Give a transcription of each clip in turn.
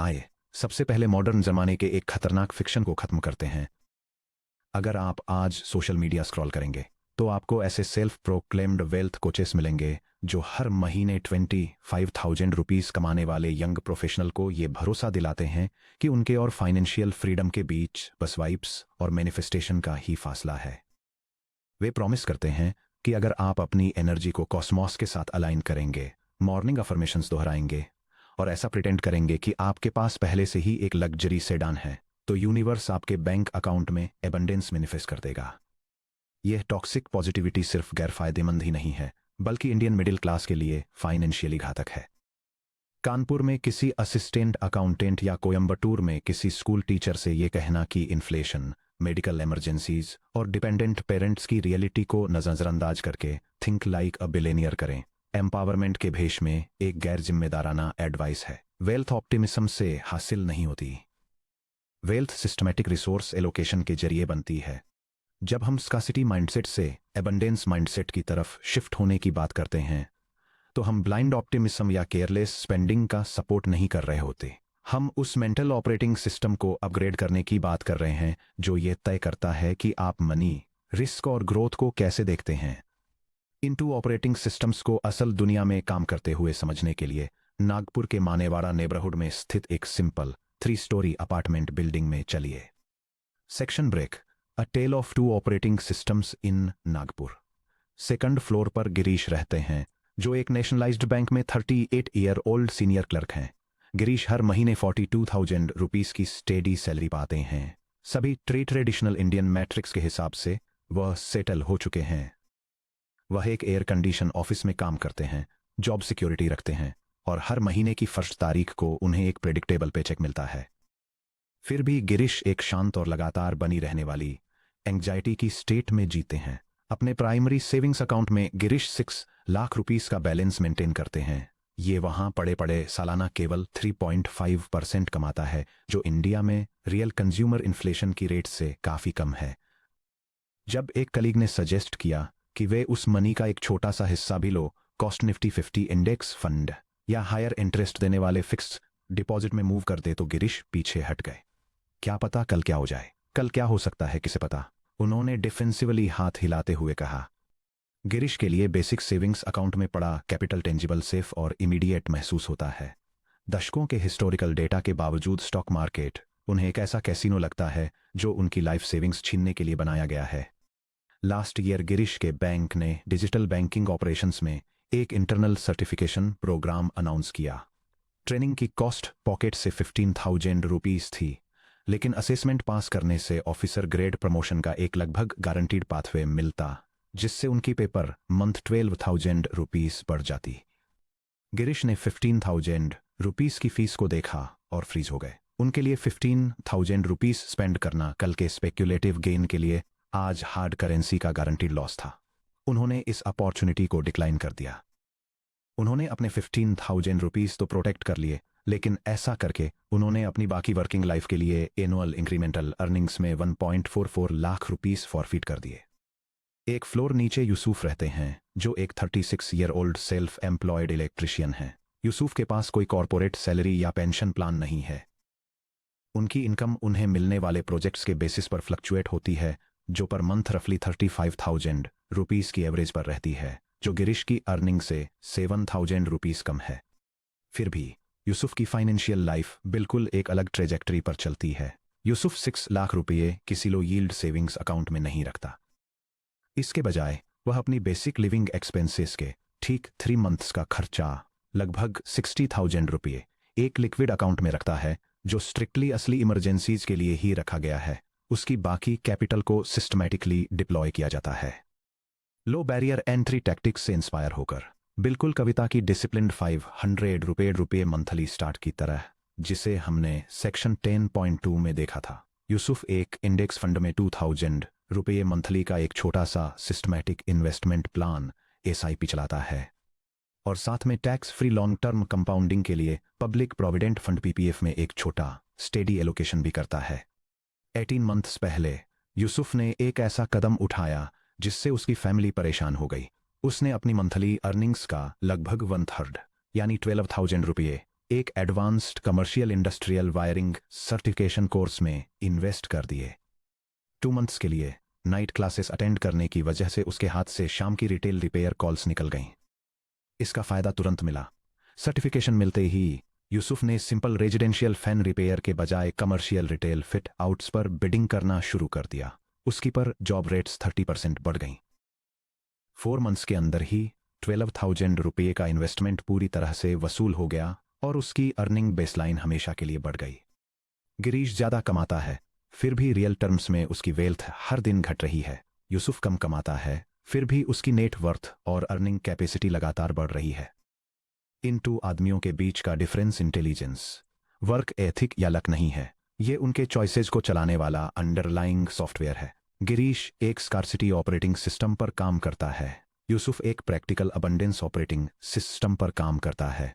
आइए सबसे पहले मॉडर्न जमाने के एक खतरनाक फिक्शन को खत्म करते हैं। अगर आप आज सोशल मीडिया स्क्रॉल करेंगे तो आपको ऐसे सेल्फ प्रोक्लेम्ड वेल्थ कोचेस मिलेंगे जो हर महीने 25,000 रुपीस कमाने वाले यंग प्रोफेशनल को ये भरोसा दिलाते हैं कि उनके और फाइनेंशियल फ्रीडम के बीच बस वाइब्स और मैनिफेस्टेशन का ही फासला है। वे प्रॉमिस करते हैं कि अगर आप अपनी एनर्जी को कॉस्मॉस के साथ अलाइन करेंगे, मॉर्निंग अफर्मेशंस दोहराएंगे और ऐसा प्रिटेंड करेंगे कि आपके पास पहले से ही एक लग्जरी सेडान है, तो यूनिवर्स आपके बैंक अकाउंट में एबंडेंस मैनिफेस्ट कर देगा। यह टॉक्सिक पॉजिटिविटी सिर्फ गैरफायदेमंद ही नहीं है, बल्कि इंडियन मिडिल क्लास के लिए फाइनेंशियली घातक है। कानपुर में किसी असिस्टेंट अकाउंटेंट या कोयम्बटूर में किसी स्कूल टीचर से यह कहना कि इन्फ्लेशन, मेडिकल इमरजेंसीज और डिपेंडेंट पेरेंट्स की रियलिटी को नजरअंदाज करके थिंक लाइक अ बिलियनियर करें, एम्पावरमेंट के भेष में एक गैर जिम्मेदाराना एडवाइस है। वेल्थ ऑप्टिमिज्म से हासिल नहीं होती। वेल्थ सिस्टमैटिक रिसोर्स एलोकेशन के जरिए बनती है। जब हम स्कासिटी माइंडसेट से एबंडेंस माइंडसेट की तरफ शिफ्ट होने की बात करते हैं तो हम ब्लाइंड ऑप्टिमिज्म या केयरलेस स्पेंडिंग का सपोर्ट नहीं कर रहे होते। हम उस मेंटल ऑपरेटिंग सिस्टम को अपग्रेड करने की बात कर रहे हैं जो ये तय करता है कि आप मनी, रिस्क और ग्रोथ को कैसे देखते हैं। इन टू ऑपरेटिंग सिस्टम्स को असल दुनिया में काम करते हुए समझने के लिए नागपुर के मानेवाड़ा नेबरहुड में स्थित एक सिंपल 3 स्टोरी अपार्टमेंट बिल्डिंग में चलिए। Section break, a tale of 2 operating systems in Nagpur. Second floor पर गिरीश रहते हैं, जो एक नेशनलाइज्ड बैंक में 38 ईयर ओल्ड सीनियर क्लर्क हैं। गिरीश हर महीने 42,000 रुपीस की स्टेडी सैलरी पाते हैं। सभी ट्रेडिशनल इंडियन मैट्रिक्स के हिसाब से वह सेटल हो चुके हैं। वह एक एयर कंडीशन ऑफिस में काम करते हैं, जॉब सिक्योरिटी रखते हैं और हर महीने की फर्स्ट तारीख को उन्हें एक प्रेडिक्टेबल पेचेक मिलता है। फिर भी गिरीश एक शांत और लगातार बनी रहने वाली एंग्जाइटी की स्टेट में जीते हैं। अपने प्राइमरी सेविंग्स अकाउंट में गिरीश 6 लाख रुपीस का बैलेंस मेंटेन करते हैं। ये वहां पड़े पड़े सालाना केवल 3.5% कमाता है, जो इंडिया में रियल कंज्यूमर इन्फ्लेशन की रेट से काफी कम है। जब एक कलीग ने सजेस्ट किया कि वे उस मनी का एक छोटा सा हिस्सा भी low cost Nifty 50 index fund या हायर इंटरेस्ट देने वाले फिक्स्ड डिपॉजिट में मूव कर दे, तो गिरीश पीछे हट गए। क्या पता कल क्या हो जाए, कल क्या हो सकता है किसे पता, उन्होंने डिफेंसिवली हाथ हिलाते हुए कहा। गिरीश के लिए बेसिक सेविंग्स अकाउंट में पड़ा कैपिटल टेंजिबल, सेफ और इमीडिएट महसूस होता है। दशकों के हिस्टोरिकल डेटा के बावजूद स्टॉक मार्केट उन्हें एक ऐसा कैसीनो लगता है जो उनकी लाइफ सेविंग्स छीनने के लिए बनाया गया है। लास्ट ईयर गिरीश के बैंक ने डिजिटल बैंकिंग ऑपरेशंस में एक इंटरनल सर्टिफिकेशन प्रोग्राम अनाउंस किया। ट्रेनिंग की कॉस्ट पॉकेट से 15,000 रुपीस थी, लेकिन असेसमेंट पास करने से ऑफिसर ग्रेड प्रमोशन का एक लगभग गारंटीड पाथवे मिलता, जिससे उनकी पेपर मंथ 12,000 रुपीस बढ़ जाती। गिरीश ने 15,000 रुपीस की फीस को देखा और फ्रीज हो गए। उनके लिए 15,000 रुपीस स्पेंड करना कल के स्पेक्युलेटिव गेन के लिए आज हार्ड करेंसी का गारंटीड लॉस था। उन्होंने इस अपॉर्चुनिटी को डिक्लाइन कर दिया। उन्होंने अपने 15,000 रुपीस तो प्रोटेक्ट कर लिए, लेकिन ऐसा करके उन्होंने अपनी बाकी वर्किंग लाइफ के लिए एनुअल इंक्रीमेंटल अर्निंग्स में 1.44 लाख रुपीस फॉरफिट कर दिए। एक फ्लोर नीचे यूसुफ रहते हैं, जो एक 36 year old self employed electrician है। यूसुफ के पास कोई कॉर्पोरेट सैलरी या पेंशन प्लान नहीं है। उनकी इनकम उन्हें मिलने वाले प्रोजेक्ट्स के बेसिस पर फ्लक्चुएट होती है, जो पर मंथ रफली 35,000 रुपीस की एवरेज पर रहती है, जो गिरीश की अर्निंग से 7,000 रुपीस कम है। फिर भी यूसुफ की फाइनेंशियल लाइफ बिल्कुल एक अलग ट्रेजेक्टरी पर चलती है। यूसुफ 6 लाख रुपये किसी लो यील्ड सेविंग्स अकाउंट में नहीं रखता। इसके बजाय वह अपनी बेसिक लिविंग एक्सपेंसेस के ठीक 3 मंथ्स का खर्चा लगभग 60,000 रुपये एक लिक्विड अकाउंट में रखता है, जो स्ट्रिक्टली असली इमरजेंसीज के लिए ही रखा गया है। उसकी बाकी कैपिटल को सिस्टमैटिकली डिप्लॉय किया जाता है। लो बैरियर एंट्री टैक्टिक्स से इंस्पायर होकर, बिल्कुल कविता की डिसिप्लिन्ड 500 रुपये मंथली स्टार्ट की तरह, जिसे हमने सेक्शन 10.2 में देखा था। यूसुफ एक इंडेक्स फंड में 2,000 रुपये मंथली का एक छोटा सा सिस्टमैटिक इन्वेस्टमेंट प्लान SIP चलाता है, और साथ में tax free long term compounding के लिए पब्लिक प्रोविडेंट फंड PPF में एक छोटा स्टेडी एलोकेशन भी करता है। 18 मंथ्स पहले यूसुफ ने एक ऐसा कदम उठाया जिससे उसकी फैमिली परेशान हो गई। उसने अपनी मंथली अर्निंग्स का लगभग 1/3 यानी 12,000 रुपये एक advanced commercial industrial wiring certification course में इन्वेस्ट कर दिए। 2 मंथ्स के लिए नाइट क्लासेस अटेंड करने की वजह से उसके हाथ से शाम की रिटेल रिपेयर कॉल्स निकल गईं। इसका फायदा तुरंत मिला। सर्टिफिकेशन मिलते ही यूसुफ ने सिंपल रेजिडेंशियल फैन रिपेयर के बजाय कमर्शियल रिटेल फिट आउट्स पर बिडिंग करना शुरू कर दिया। उसकी पर जॉब रेट्स 30% बढ़ गईं। 4 मंथ्स के अंदर ही 12,000 रुपये का इन्वेस्टमेंट पूरी तरह से वसूल हो गया और उसकी अर्निंग बेसलाइन हमेशा के लिए बढ़ गई। गिरीश ज़्यादा कमाता है, फिर भी रियल टर्म्स में उसकी वेल्थ हर दिन घट रही है। यूसुफ कम कमाता है, फिर भी उसकी नेट वर्थ और अर्निंग कैपेसिटी लगातार बढ़ रही है। इन 2 आदमियों के बीच का डिफरेंस इंटेलिजेंस, वर्क एथिक या लक नहीं है, ये उनके चॉइसेस को चलाने वाला अंडरलाइंग सॉफ्टवेयर है। गिरीश एक स्कार्सिटी ऑपरेटिंग सिस्टम पर काम करता है, यूसुफ एक प्रैक्टिकल अबंडेंस ऑपरेटिंग सिस्टम पर काम करता है।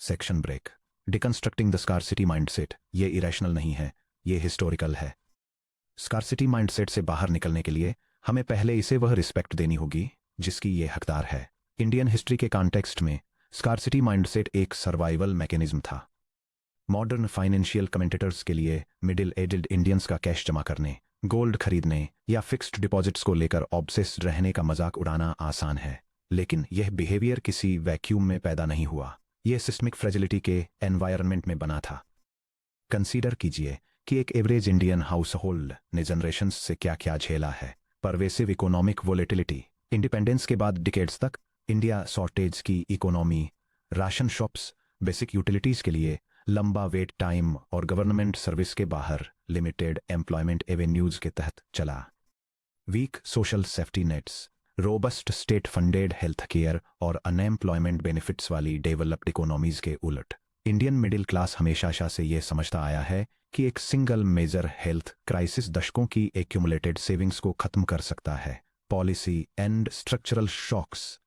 Section break. Deconstructing the scarcity mindset. ये इरेशनल नहीं है, ये हिस्टोरिकल है। स्कार्सिटी माइंडसेट से बाहर निकलने के लिए हमें पहले इसे वह रिस्पेक्ट देनी होगी जिसकी ये हकदार है। इंडियन हिस्ट्री के कॉन्टेक्स्ट में स्कार्सिटी माइंडसेट एक सर्वाइवल मैकेनिज्म था। मॉडर्न फाइनेंशियल कमेंटेटर्स के लिए मिडिल एजड इंडियंस का कैश जमा करने, गोल्ड खरीदने या फिक्स्ड डिपॉजिट्स को लेकर ऑब्सेस्ड रहने का मजाक उड़ाना आसान है, लेकिन यह बिहेवियर किसी वैक्यूम में पैदा नहीं हुआ। यह सिस्मिक फ्रेजिलिटी के एनवायरनमेंट में बना था। कंसीडर कीजिए कि एक एवरेज इंडियन हाउस होल्ड ने जनरेशंस से क्या क्या झेला है। परवेसिव इकोनॉमिक वोलेटिलिटी, इंडिपेंडेंस के बाद डिकेड्स तक इंडिया शॉर्टेज की economy, ration shops, basic utilities के लिए लंबा वेट टाइम और गवर्नमेंट सर्विस के बाहर लिमिटेड एम्प्लॉयमेंट एवेन्यूज के तहत चला। Weak social safety nets, robust state funded health care और अनएम्प्लॉयमेंट बेनिफिट्स वाली डेवलप्ड इकोनॉमीज के उलट इंडियन मिडिल क्लास हमेशा से ये समझता आया है कि एक सिंगल मेजर हेल्थ क्राइसिस दशकों की एक्यूमुलेटेड सेविंग्स को खत्म कर सकता है। पॉलिसी एंड स्ट्रक्चरल शॉक्स,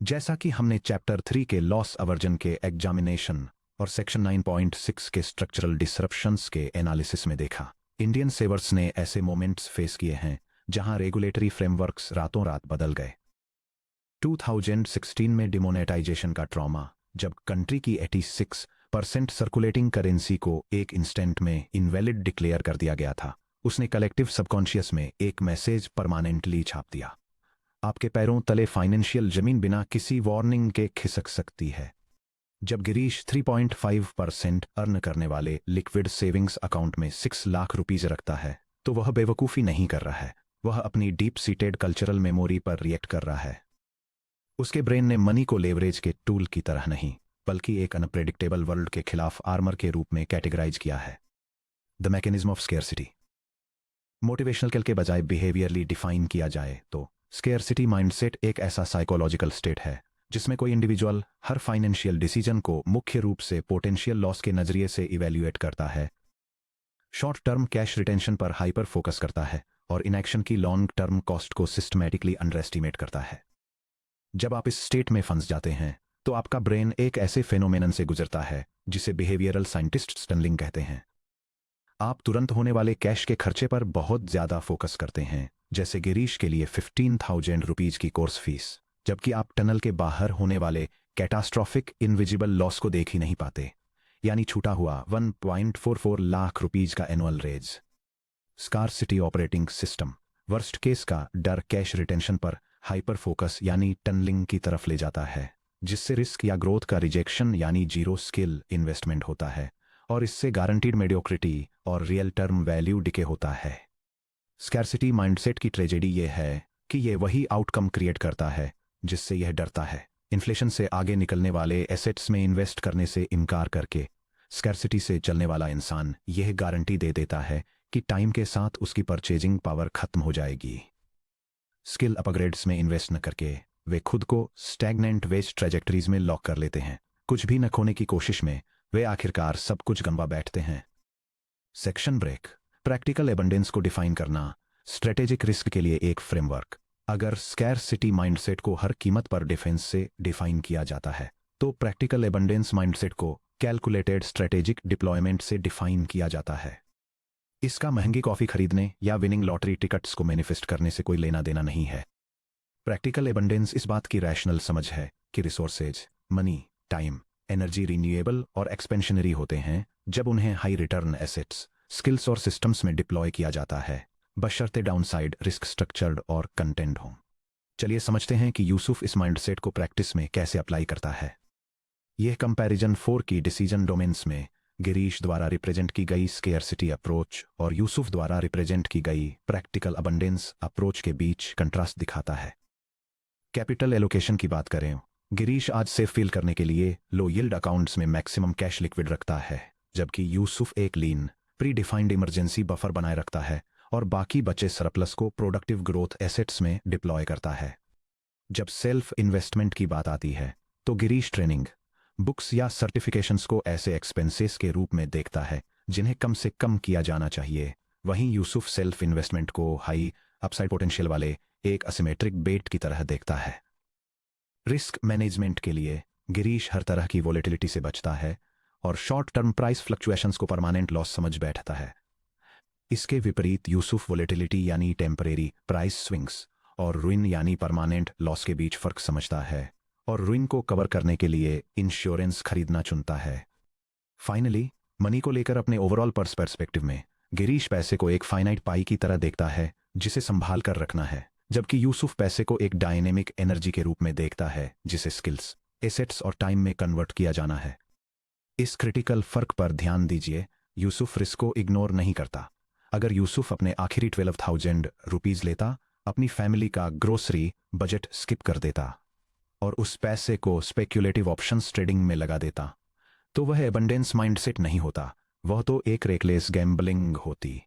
जैसा कि हमने चैप्टर 3 के लॉस अवर्जन के एग्जामिनेशन और सेक्शन 9.6 के स्ट्रक्चरल डिसरप्शंस के एनालिसिस में देखा। इंडियन सेवर्स ने ऐसे मोमेंट्स फेस किए हैं जहां रेगुलेटरी फ्रेमवर्क्स रातों रात बदल गए। 2016 में डिमोनेटाइजेशन का ट्रॉमा, जब कंट्री की 86% सर्कुलेटिंग करेंसी को एक इंस्टेंट में इनवैलिड डिक्लेयर कर दिया गया था, उसने कलेक्टिव सबकॉन्शियस में एक मैसेज परमानेंटली छाप दिया। आपके पैरों तले फाइनेंशियल जमीन बिना किसी वार्निंग के खिसक सकती है। जब गिरीश 3.5% अर्न करने वाले लिक्विड सेविंग्स अकाउंट में 6 लाख रुपीज रखता है, तो वह बेवकूफ़ी नहीं कर रहा है, वह अपनी डीप सीटेड कल्चरल मेमोरी पर रिएक्ट कर रहा है। उसके ब्रेन ने मनी को लेवरेज के टूल की तरह नहीं, बल्कि एक अनप्रेडिक्टेबल वर्ल्ड के खिलाफ आर्मर के रूप में कैटेगराइज किया है। The mechanism of scarcity. Motivational कल के बजाय बिहेवियरली डिफाइन किया जाए तो स्केर्सिटी माइंडसेट एक ऐसा साइकोलॉजिकल स्टेट है जिसमें कोई इंडिविजुअल हर फाइनेंशियल डिसीजन को मुख्य रूप से पोटेंशियल लॉस के नजरिए से इवैल्यूएट करता है, शॉर्ट टर्म कैश रिटेंशन पर हाइपर फोकस करता है और इनएक्शन की लॉन्ग टर्म कॉस्ट को सिस्टमैटिकली अंडर एस्टिमेट करता है। जब आप इस स्टेट में फंस जाते हैं तो आपका ब्रेन एक ऐसे फेनोमेनन से गुजरता है जिसे बिहेवियरल साइंटिस्ट टनलिंग कहते हैं। आप तुरंत होने वाले कैश के खर्चे पर बहुत ज्यादा फोकस करते हैं, जैसे गिरीश के लिए 15,000 रुपीज की कोर्स फीस, जबकि आप टनल के बाहर होने वाले कैटास्ट्रॉफिक इनविजिबल लॉस को देख ही नहीं पाते, यानी छूटा हुआ 1.44 लाख रुपीज का annual raise. Scarcity operating system worst case का डर कैश रिटेंशन पर हाइपर फोकस यानी टनलिंग की तरफ ले जाता है, जिससे रिस्क या ग्रोथ का रिजेक्शन यानी जीरो स्किल इन्वेस्टमेंट होता है और इससे गारंटीड मेडियोक्रिटी और रियल टर्म वैल्यू डिके होता है। स्कैर्सिटी माइंडसेट की ट्रेजेडी यह है कि यह वही आउटकम क्रिएट करता है जिससे यह डरता है। इन्फ्लेशन से आगे निकलने वाले एसेट्स में इन्वेस्ट करने से इनकार करके स्कैर्सिटी से चलने वाला इंसान यह गारंटी दे देता है कि टाइम के साथ उसकी परचेजिंग पावर खत्म हो जाएगी। स्किल अपग्रेड्स में इन्वेस्ट न करके वे खुद को स्टैग्नेंट वेस्ट ट्रेजेक्टरीज में लॉक कर लेते हैं। कुछ भी न खोने की कोशिश में वे आखिरकार सब कुछ गंवा बैठते हैं। Section break. प्रैक्टिकल एबंडेंस को डिफाइन करना, स्ट्रेटेजिक रिस्क के लिए एक फ्रेमवर्क। अगर स्कैर्सिटी माइंडसेट को हर कीमत पर डिफेंस से डिफाइन किया जाता है, तो प्रैक्टिकल एबंडेंस माइंडसेट को कैलकुलेटेड स्ट्रेटेजिक डिप्लॉयमेंट से डिफाइन किया जाता है। इसका महंगी कॉफी खरीदने या विनिंग लॉटरी टिकट्स को मैनिफेस्ट करने से कोई लेना देना नहीं है। प्रैक्टिकल एबंडेंस इस बात की रैशनल समझ है कि resources, money, time, energy renewable और एक्सपेंशनरी होते हैं जब उन्हें हाई रिटर्न एसेट्स, स्किल्स और सिस्टम्स में डिप्लॉय किया जाता है, बशर्ते डाउनसाइड रिस्क स्ट्रक्चर्ड और कंटेंट हों। चलिए समझते हैं कि यूसुफ इस माइंडसेट को प्रैक्टिस में कैसे अप्लाई करता है। यह कंपैरिजन 4 की डिसीजन डोमेन्स में गिरीश द्वारा रिप्रेजेंट की गई स्केयरसिटी अप्रोच और यूसुफ द्वारा रिप्रेजेंट की गई प्रैक्टिकल अबंडेंस अप्रोच के बीच कंट्रास्ट दिखाता है। कैपिटल एलोकेशन की बात करें, गिरीश आज सेफ फील करने के लिए लो यील्ड अकाउंट्स में मैक्सिमम कैश लिक्विड रखता है, जबकि यूसुफ एक लीन प्री डिफाइंड इमरजेंसी बफर बनाए रखता है और बाकी बचे सरप्लस को प्रोडक्टिव ग्रोथ एसेट्स में डिप्लॉय करता है। जब सेल्फ इन्वेस्टमेंट की बात आती है तो गिरीश ट्रेनिंग, बुक्स या सर्टिफिकेशंस को ऐसे एक्सपेंसेस के रूप में देखता है जिन्हें कम से कम किया जाना चाहिए। वहीं यूसुफ सेल्फ इन्वेस्टमेंट को हाई अपसाइड पोटेंशियल वाले एक असिमेट्रिक बेट की तरह देखता है। रिस्क मैनेजमेंट के लिए गिरीश हर तरह की वोलेटिलिटी से बचता है और शॉर्ट टर्म प्राइस फ्लक्चुएशंस को परमानेंट लॉस समझ बैठता है। इसके विपरीत यूसुफ वोलेटिलिटी यानी टेम्परेरी प्राइस स्विंग्स और रुइन यानी परमानेंट लॉस के बीच फर्क समझता है और रुइन को कवर करने के लिए इंश्योरेंस खरीदना चुनता है। फाइनली, मनी को लेकर अपने ओवरऑल पर्सपेक्टिव में गिरीश पैसे को एक फाइनाइट पाई की तरह देखता है जिसे संभाल कर रखना है, जबकि यूसुफ पैसे को एक डायनेमिक एनर्जी के रूप में देखता है जिसे स्किल्स, एसेट्स और टाइम में कन्वर्ट किया जाना है। इस क्रिटिकल फर्क पर ध्यान दीजिए, यूसुफ रिस्क को इग्नोर नहीं करता। अगर यूसुफ अपने आखिरी 12,000 रुपीज लेता, अपनी फैमिली का ग्रोसरी बजट स्किप कर देता और उस पैसे को स्पेक्युलेटिव ऑप्शंस ट्रेडिंग में लगा देता, तो वह एबंडेंस माइंडसेट नहीं होता, वह तो एक रेकलेस गैम्बलिंग होती।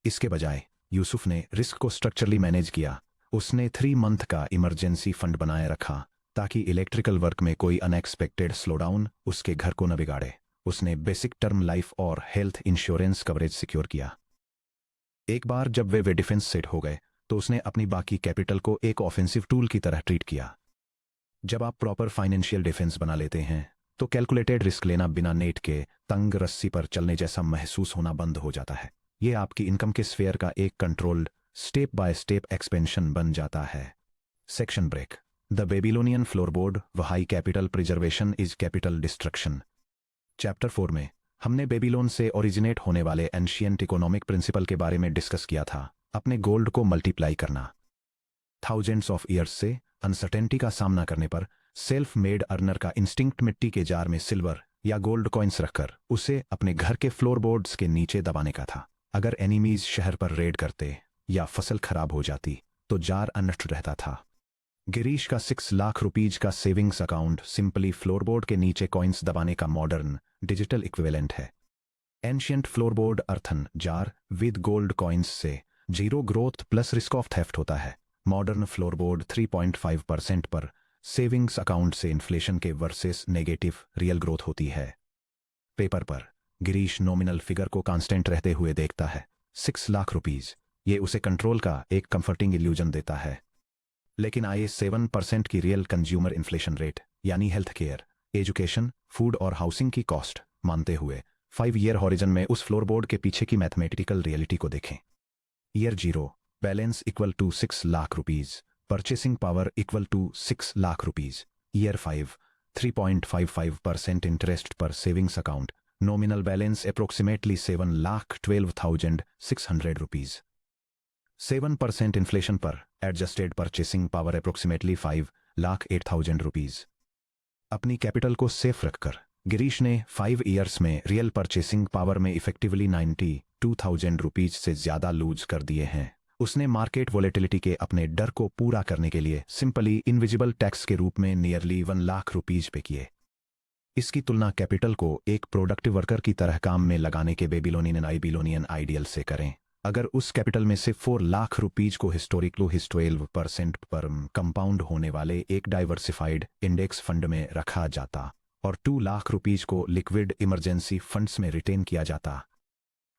इसके बजाय यूसुफ ने रिस्क को स्ट्रक्चरली मैनेज किया। उसने 3 मंथ का इमरजेंसी फंड बनाए रखा ताकि इलेक्ट्रिकल वर्क में कोई अनएक्सपेक्टेड स्लोडाउन उसके घर को न बिगाड़े। उसने बेसिक टर्म लाइफ और हेल्थ इंश्योरेंस कवरेज सिक्योर किया। एक बार जब वे डिफेंस सेट हो गए तो उसने अपनी बाकी कैपिटल को एक ऑफेंसिव टूल की तरह ट्रीट किया। जब आप प्रॉपर फाइनेंशियल डिफेंस बना लेते हैं तो कैलकुलेटेड रिस्क लेना बिना नेट के तंग रस्सी पर चलने जैसा महसूस होना बंद हो जाता है। यह आपकी इनकम के स्फेयर का एक controlled step by step expansion बन जाता है। Section break. The Babylonian floorboard व high capital preservation is capital destruction. Chapter 4 में हमने बेबीलोन से ओरिजिनेट होने वाले एंशिएंट इकोनॉमिक प्रिंसिपल के बारे में डिस्कस किया था। अपने गोल्ड को मल्टीप्लाई करना। थाउजेंड्स ऑफ ईयर्स से अनसर्टेनिटी का सामना करने पर सेल्फ मेड अर्नर का इंस्टिंक्ट मिट्टी के जार में सिल्वर या गोल्ड कॉइन्स रखकर उसे अपने घर के फ्लोरबोर्ड्स के नीचे दबाने का था। अगर एनिमीज शहर पर रेड करते या फसल खराब हो जाती तो जार अनष्ट रहता था। गिरीश का 6 लाख रुपीज का सेविंग्स अकाउंट सिंपली फ्लोरबोर्ड के नीचे कॉइन्स दबाने का मॉडर्न डिजिटल इक्विवेलेंट है। Ancient floorboard earthen jar with gold coins से 0 growth plus risk of theft होता है। मॉडर्न फ्लोरबोर्ड 3.5% पर सेविंग्स अकाउंट से इन्फ्लेशन के वर्सेस नेगेटिव रियल ग्रोथ होती है। पेपर पर गिरीश नॉमिनल फिगर को कांस्टेंट रहते हुए देखता है, 6 लाख रुपीज। ये उसे कंट्रोल का एक कंफर्टिंग इल्यूजन देता है। लेकिन आइए 7% की रियल कंज्यूमर इन्फ्लेशन रेट यानी हेल्थ केयर, एजुकेशन, फूड और हाउसिंग की कॉस्ट मानते हुए 5 ईयर हॉरिजन में उस फ्लोरबोर्ड के पीछे की मैथमेटिकल रियलिटी को देखें। Year 0 balance equal to 6 lakh rupees, purchasing power equal to 6 lakh rupees. Year 5 3.55% interest पर savings account, nominal balance approximately 7,12,600 rupees. 7% inflation पर adjusted purchasing power approximately 5,08,000 rupees. अपनी कैपिटल को सेफ रखकर गिरीश ने 5 ईयर्स में रियल परचेसिंग पावर में इफेक्टिवली 92,000 रुपीज से ज्यादा लूज कर दिए हैं। उसने मार्केट वोलेटिलिटी के अपने डर को पूरा करने के लिए सिंपली इनविजिबल टैक्स के रूप में नियरली 1 लाख रुपीज पे किए। इसकी तुलना कैपिटल को एक प्रोडक्टिव वर्कर की तरह काम में लगाने के बेबीलोनियन आइडियल से करें। अगर उस कैपिटल में से 4 लाख रुपीज को हिस्टोरिकली 12% पर कंपाउंड होने वाले एक डाइवर्सिफाइड इंडेक्स फंड में रखा जाता और 2 लाख रुपीज को लिक्विड इमरजेंसी फंड्स में रिटेन किया जाता,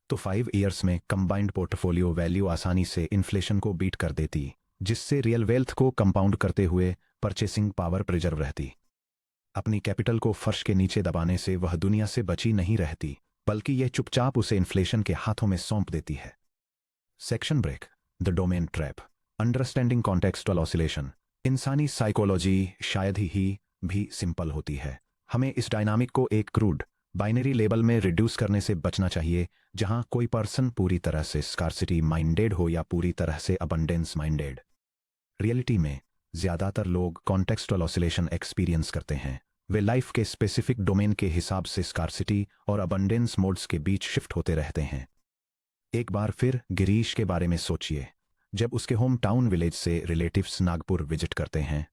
तो 5 ईयर्स में कंबाइंड पोर्टफोलियो वैल्यू आसानी से इन्फ्लेशन को बीट कर देती, जिससे रियल वेल्थ को कंपाउंड करते हुए परचेसिंग पावर प्रिजर्व रहती। अपनी कैपिटल को फर्श के नीचे दबाने से वह दुनिया से बची नहीं रहती, बल्कि यह चुपचाप उसे इन्फ्लेशन के हाथों में सौंप देती है। Section break. The domain trap. Understanding contextual oscillation. इंसानी साइकोलॉजी शायद ही भी सिंपल होती है, हमें इस डायनामिक को एक क्रूड बाइनरी लेबल में रिड्यूस करने से बचना चाहिए, जहां कोई पर्सन पूरी तरह से स्कार्सिटी माइंडेड हो या पूरी तरह से अबंडेंस माइंडेड। रियलिटी में ज्यादातर लोग कॉन्टेक्स्चुअल ऑसिलेशन एक्सपीरियंस करते हैं। वे लाइफ के स्पेसिफिक डोमेन के हिसाब से स्कार्सिटी और अबंडेंस मोड्स के बीच शिफ्ट होते रहते हैं। एक बार फिर गिरीश के बारे में सोचिए। जब उसके होम टाउन विलेज से रिलेटिव्स नागपुर विजिट करते हैं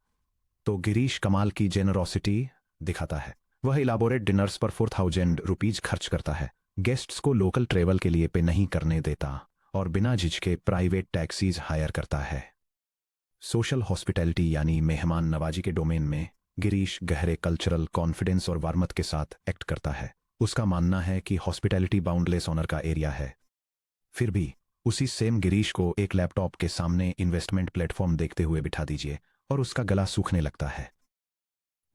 तो गिरीश कमाल की जेनरोसिटी दिखाता है। वह इलाबोरेट डिनर्स पर 4000 रुपीज खर्च करता है, गेस्ट्स को लोकल ट्रेवल के लिए पे नहीं करने देता और बिना झिझके प्राइवेट टैक्सीज हायर करता है। सोशल हॉस्पिटैलिटी यानी मेहमान नवाजी के डोमेन में गिरीश गहरे कल्चरल कॉन्फिडेंस और वार्मथ के साथ एक्ट करता है। उसका मानना है कि हॉस्पिटैलिटी बाउंडलेस ऑनर का एरिया है। फिर भी उसी सेम गिरीश को एक लैपटॉप के सामने इन्वेस्टमेंट प्लेटफॉर्म देखते हुए बिठा दीजिए और उसका गला सूखने लगता है।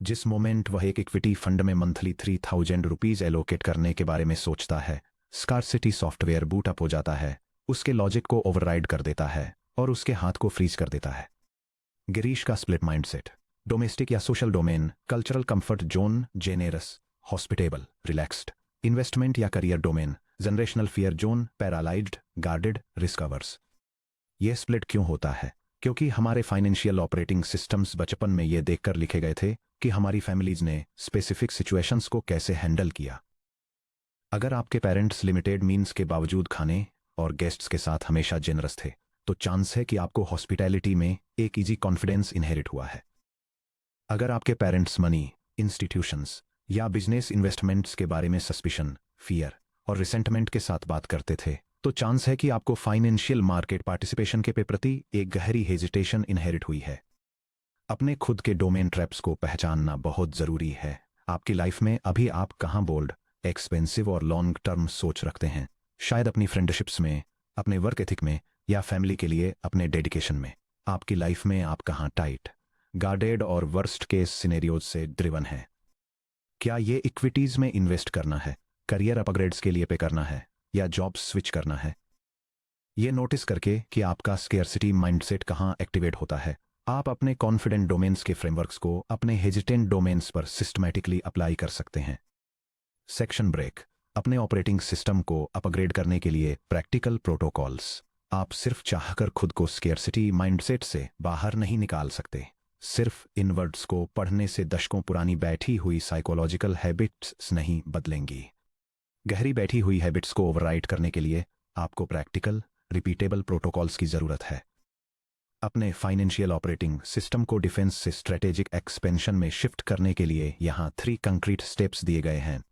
जिस मोमेंट वह एक इक्विटी फंड में मंथली 3000 रुपीज एलोकेट करने के बारे में सोचता है, स्कार्सिटी सॉफ्टवेयर बूट अप हो जाता है, उसके लॉजिक को ओवरराइड कर देता है और उसके हाथ को फ्रीज कर देता है। गिरीश का स्प्लिट माइंडसेट, डोमेस्टिक या social domain, cultural comfort zone, generous, hospitable, relaxed, investment या career domain, generational fear zone, paralysed, guarded, risk averse. यह स्प्लिट क्यों होता है? क्योंकि हमारे फाइनेंशियल ऑपरेटिंग सिस्टम्स बचपन में ये देखकर लिखे गए थे कि हमारी फैमिलीज ने स्पेसिफिक सिचुएशंस को कैसे हैंडल किया। अगर आपके पेरेंट्स लिमिटेड मीन्स के बावजूद खाने और गेस्ट्स के साथ हमेशा जेनरस थे, तो चांस है कि आपको हॉस्पिटैलिटी में एक इजी कॉन्फिडेंस इनहेरिट हुआ है। अगर आपके पेरेंट्स मनी, इंस्टीट्यूशंस या बिजनेस इन्वेस्टमेंट्स के बारे में सस्पिशन, फियर और रिसेंटमेंट के साथ बात करते थे, तो चांस है कि आपको फाइनेंशियल मार्केट पार्टिसिपेशन के प्रति एक गहरी हेजिटेशन इनहेरिट हुई है। अपने खुद के डोमेन ट्रैप्स को पहचानना बहुत जरूरी है। आपकी लाइफ में अभी आप कहां बोल्ड, एक्सपेंसिव और लॉन्ग टर्म सोच रखते हैं? शायद अपनी फ्रेंडशिप्स में, अपने वर्क एथिक में या फैमिली के लिए अपने डेडिकेशन में। आपकी लाइफ में आप कहां टाइट, गार्डेड और वर्स्ट केस सिनेरियोज से ड्रिवन है? क्या ये इक्विटीज में इन्वेस्ट करना है, करियर अपग्रेड्स के लिए पे करना है या जॉब स्विच करना है? ये नोटिस करके कि आपका स्केर्सिटी माइंडसेट कहां एक्टिवेट होता है, आप अपने कॉन्फिडेंट डोमेन्स के फ्रेमवर्क्स को अपने हेजिटेंट डोमेन्स पर सिस्टमैटिकली अप्लाई कर सकते हैं। सेक्शन ब्रेक, अपने ऑपरेटिंग सिस्टम को अपग्रेड करने के लिए प्रैक्टिकल प्रोटोकॉल्स। आप सिर्फ चाहकर खुद को स्केर्सिटी माइंडसेट से बाहर नहीं निकाल सकते। सिर्फ इन वर्ड्स को पढ़ने से दशकों पुरानी बैठी हुई साइकोलॉजिकल हैबिट्स नहीं बदलेंगी। गहरी बैठी हुई हैबिट्स को ओवरराइड करने के लिए आपको प्रैक्टिकल, रिपीटेबल प्रोटोकॉल्स की जरूरत है। अपने फाइनेंशियल ऑपरेटिंग सिस्टम को डिफेंस से स्ट्रेटेजिक एक्सपेंशन में शिफ्ट करने के लिए यहां 3 कंक्रीट स्टेप्स दिए गए हैं।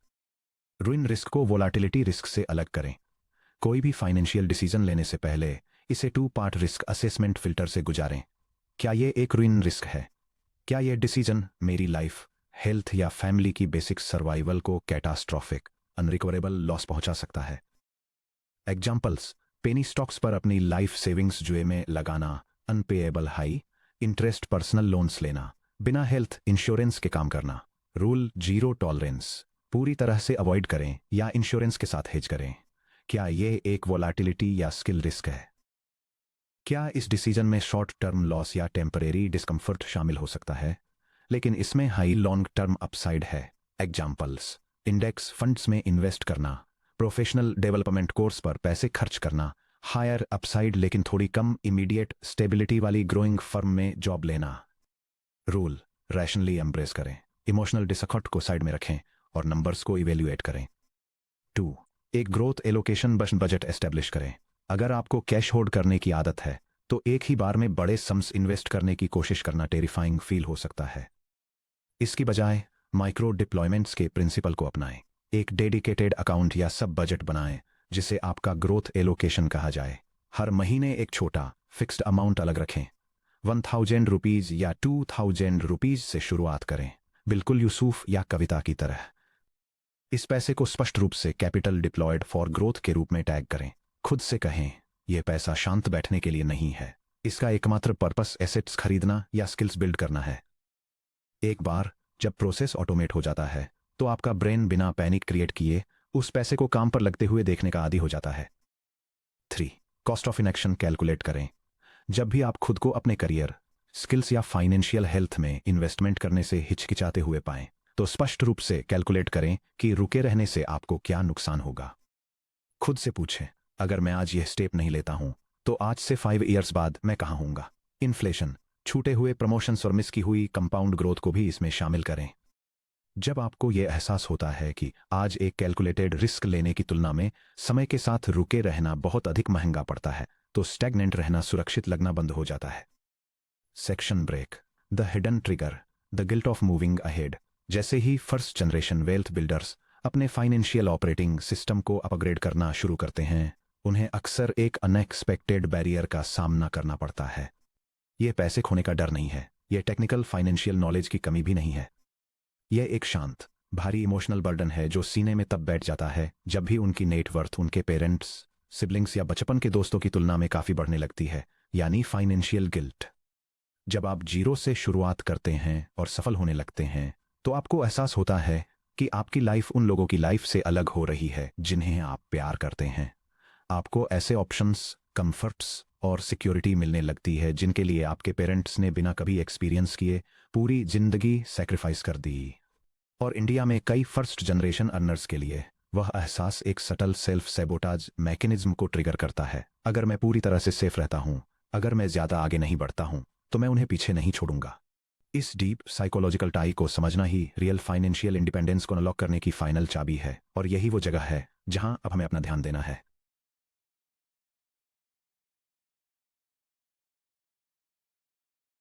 रुइन रिस्क को वोलाटिलिटी रिस्क से अलग करें। कोई भी फाइनेंशियल डिसीजन लेने से पहले इसे 2 पार्ट रिस्क असेसमेंट फिल्टर से गुजारें। क्या यह एक रुइन रिस्क है? क्या यह डिसीजन मेरी लाइफ, हेल्थ या फैमिली की बेसिक सर्वाइवल को कैटास्ट्रॉफिक, अनरिकवरेबल लॉस पहुंचा सकता है? एग्जाम्पल्स, पेनी स्टॉक्स पर अपनी लाइफ सेविंग्स जुए में लगाना, अनपेएबल हाई इंटरेस्ट पर्सनल लोन्स लेना, बिना हेल्थ इंश्योरेंस के काम करना। रूल 0 टॉलरेंस, पूरी तरह से अवॉइड करें या इंश्योरेंस के साथ हेज करें। क्या यह एक वोलाटिलिटी या स्किल रिस्क है? क्या इस डिसीजन में शॉर्ट टर्म लॉस या टेम्परेरी डिस्कम्फर्ट शामिल हो सकता है, लेकिन इसमें हाई लॉन्ग टर्म अपसाइड है? एग्जाम्पल्स, इंडेक्स फंड्स में इन्वेस्ट करना, प्रोफेशनल डेवलपमेंट कोर्स पर पैसे खर्च करना, हायर अपसाइड लेकिन थोड़ी कम इमीडिएट स्टेबिलिटी वाली ग्रोइंग फर्म में जॉब लेना। रूल, रैशनली एम्ब्रेस करें, इमोशनल डिसकॉर्ड को साइड में रखें और नंबर्स को इवेल्युएट करें। 2, एक ग्रोथ एलोकेशन बजट एस्टेब्लिश करें। अगर आपको कैश होल्ड करने की आदत है तो एक ही बार में बड़े सम्स इन्वेस्ट करने की कोशिश करना टेरिफाइंग फील हो सकता है। इसकी बजाय माइक्रो डिप्लॉयमेंट्स के प्रिंसिपल को अपनाएं। एक डेडिकेटेड अकाउंट या सब बजट बनाएं जिसे आपका ग्रोथ एलोकेशन कहा जाए। हर महीने एक छोटा फिक्स्ड अमाउंट अलग रखें। 1000 रुपीज या 2000 रुपीज से शुरुआत करें, बिल्कुल यूसुफ या कविता की तरह। इस पैसे को स्पष्ट रूप से कैपिटल डिप्लॉयड फॉर ग्रोथ के रूप में टैग करें। खुद से कहें, यह पैसा शांत बैठने के लिए नहीं है, इसका एकमात्र पर्पस एसेट्स खरीदना या स्किल्स बिल्ड करना है। एक बार जब प्रोसेस ऑटोमेट हो जाता है तो आपका ब्रेन बिना पैनिक क्रिएट किए उस पैसे को काम पर लगते हुए देखने का आदी हो जाता है। 3, कॉस्ट ऑफ इनएक्शन कैलकुलेट करें। जब भी आप खुद को अपने करियर, स्किल्स या फाइनेंशियल हेल्थ में इन्वेस्टमेंट करने से हिचकिचाते हुए पाएं, तो स्पष्ट रूप से कैलकुलेट करें कि रुके रहने से आपको क्या नुकसान होगा। खुद से पूछें, अगर मैं आज यह स्टेप नहीं लेता हूं तो आज से 5 ईयर्स बाद मैं कहां हूंगा। इन्फ्लेशन, छूटे हुए प्रमोशंस और मिस की हुई कंपाउंड ग्रोथ को भी इसमें शामिल करें। जब आपको यह एहसास होता है कि आज एक कैलकुलेटेड रिस्क लेने की तुलना में समय के साथ रुके रहना बहुत अधिक महंगा पड़ता है, तो स्टैग्नेंट रहना सुरक्षित लगना बंद हो जाता है। Section break, the hidden trigger, the guilt of moving ahead. जैसे ही फर्स्ट जनरेशन वेल्थ बिल्डर्स अपने फाइनेंशियल ऑपरेटिंग सिस्टम को अपग्रेड करना शुरू करते हैं, उन्हें अक्सर एक अनएक्सपेक्टेड बैरियर का सामना करना पड़ता है। यह पैसे खोने का डर नहीं है, यह टेक्निकल फाइनेंशियल नॉलेज की कमी भी नहीं है। यह एक शांत, भारी इमोशनल बर्डन है जो सीने में तब बैठ जाता है जब भी उनकी नेटवर्थ उनके पेरेंट्स, सिबलिंग्स या बचपन के दोस्तों की तुलना में काफी बढ़ने लगती है, यानी फाइनेंशियल गिल्ट। जब आप जीरो से शुरुआत करते हैं और सफल होने लगते हैं, तो आपको एहसास होता है कि आपकी लाइफ उन लोगों की लाइफ से अलग हो रही है जिन्हें आप प्यार करते हैं। आपको ऐसे ऑप्शंस, कंफर्ट्स और सिक्योरिटी मिलने लगती है जिनके लिए आपके पेरेंट्स ने बिना कभी एक्सपीरियंस किए पूरी जिंदगी सैक्रिफाइस कर दी। और इंडिया में कई फर्स्ट जनरेशन अर्नर्स के लिए वह एहसास एक सटल सेल्फ सैबोटाज मैकेनिज्म को ट्रिगर करता है। अगर मैं पूरी तरह से सेफ रहता हूं, अगर मैं ज्यादा आगे नहीं बढ़ता हूं, तो मैं उन्हें पीछे नहीं छोड़ूंगा। इस डीप साइकोलॉजिकल टाई को समझना ही रियल फाइनेंशियल इंडिपेंडेंस को अनलॉक करने की फाइनल चाबी है, और यही वो जगह है जहां अब हमें अपना ध्यान देना है।